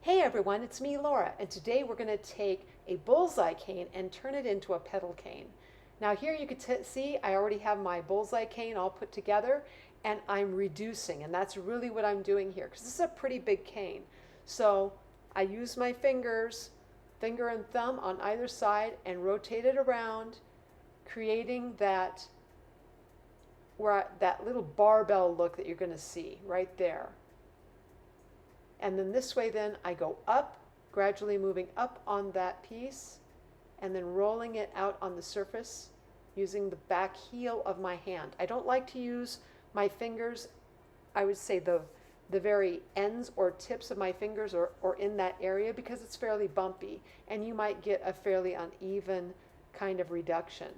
Hey everyone, it's me Laura, and today we're going to take a bullseye cane and turn it into a petal cane. Now here you can see I already have my bullseye cane all put together and I'm reducing, and that's really what I'm doing here because this is a pretty big cane. So I use my fingers, finger and thumb on either side, and rotate it around, creating that little barbell look that you're going to see right there. And then this way then I go up, gradually moving up on that piece and then rolling it out on the surface using the back heel of my hand. I don't like to use my fingers, I would say the very ends or tips of my fingers or in that area because it's fairly bumpy and you might get a fairly uneven kind of reduction.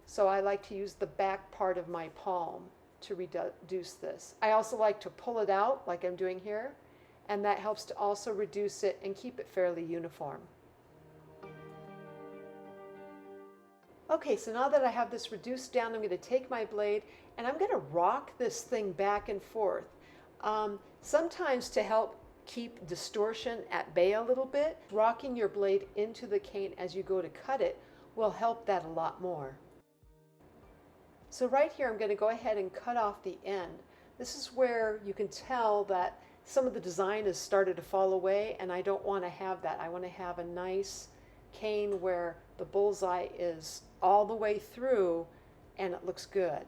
So I like to use the back part of my palm to reduce this. I also like to pull it out like I'm doing here, and that helps to also reduce it and keep it fairly uniform. Okay, so now that I have this reduced down, I'm going to take my blade and I'm going to rock this thing back and forth. Sometimes to help keep distortion at bay a little bit, rocking your blade into the cane as you go to cut it will help that a lot more. So right here I'm going to go ahead and cut off the end. This is where you can tell that some of the design has started to fall away, and I don't want to have that. I want to have a nice cane where the bullseye is all the way through and it looks good.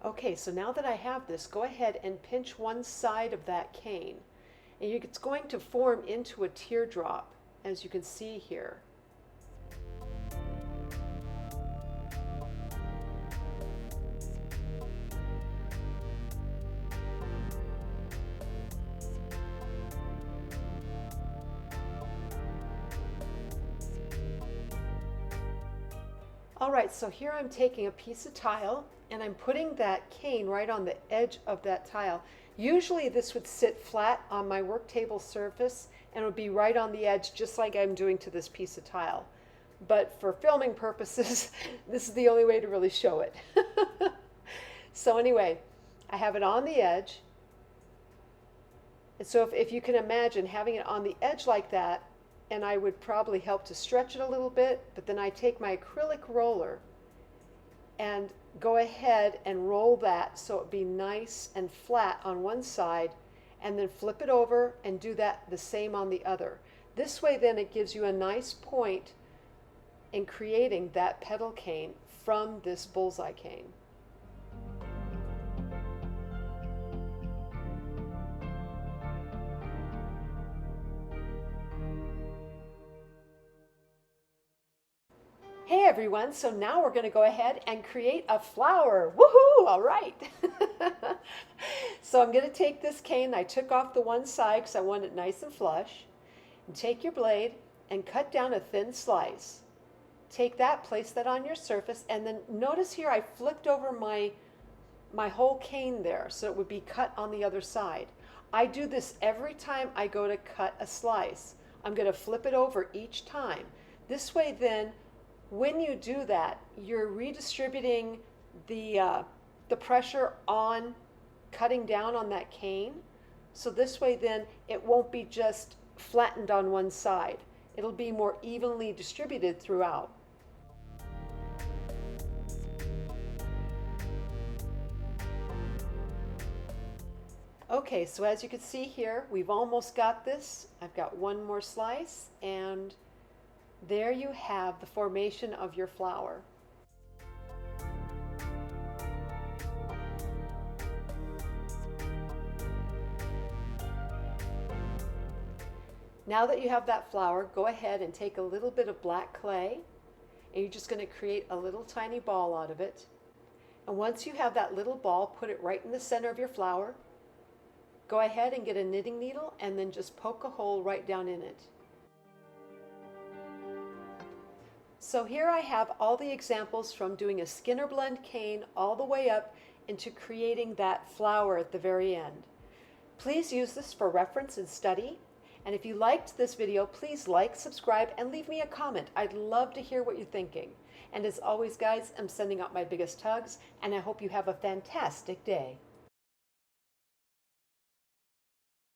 Okay, so now that I have this, go ahead and pinch one side of that cane. And it's going to form into a teardrop, as you can see here. All right, so here I'm taking a piece of tile and I'm putting that cane right on the edge of that tile. Usually this would sit flat on my work table surface and it would be right on the edge just like I'm doing to this piece of tile. But for filming purposes, this is the only way to really show it. So anyway, I have it on the edge. And so if you can imagine having it on the edge like that, and I would probably help to stretch it a little bit, but then I take my acrylic roller and go ahead and roll that so it be nice and flat on one side, and then flip it over and do that the same on the other. This way then it gives you a nice point in creating that petal cane from this bullseye cane. Hey everyone, so now we're going to go ahead and create a flower. Woohoo! All right. So I'm going to take this cane. I took off the one side because I want it nice and flush. And take your blade and cut down a thin slice. Take that, place that on your surface, and then notice here I flipped over my whole cane there so it would be cut on the other side. I do this every time I go to cut a slice. I'm going to flip it over each time. This way then, when you do that, you're redistributing the pressure on cutting down on that cane. So this way then it won't be just flattened on one side. It'll be more evenly distributed throughout. Okay, so as you can see here, we've almost got this. I've got one more slice, and there you have the formation of your flower. Now that you have that flower, go ahead and take a little bit of black clay, and you're just going to create a little tiny ball out of it. And once you have that little ball, put it right in the center of your flower. Go ahead and get a knitting needle and then just poke a hole right down in it. So here I have all the examples from doing a Skinner blend cane all the way up into creating that flower at the very end. Please use this for reference and study. And if you liked this video, please like, subscribe, and leave me a comment. I'd love to hear what you're thinking. And as always, guys, I'm sending out my biggest hugs, and I hope you have a fantastic day.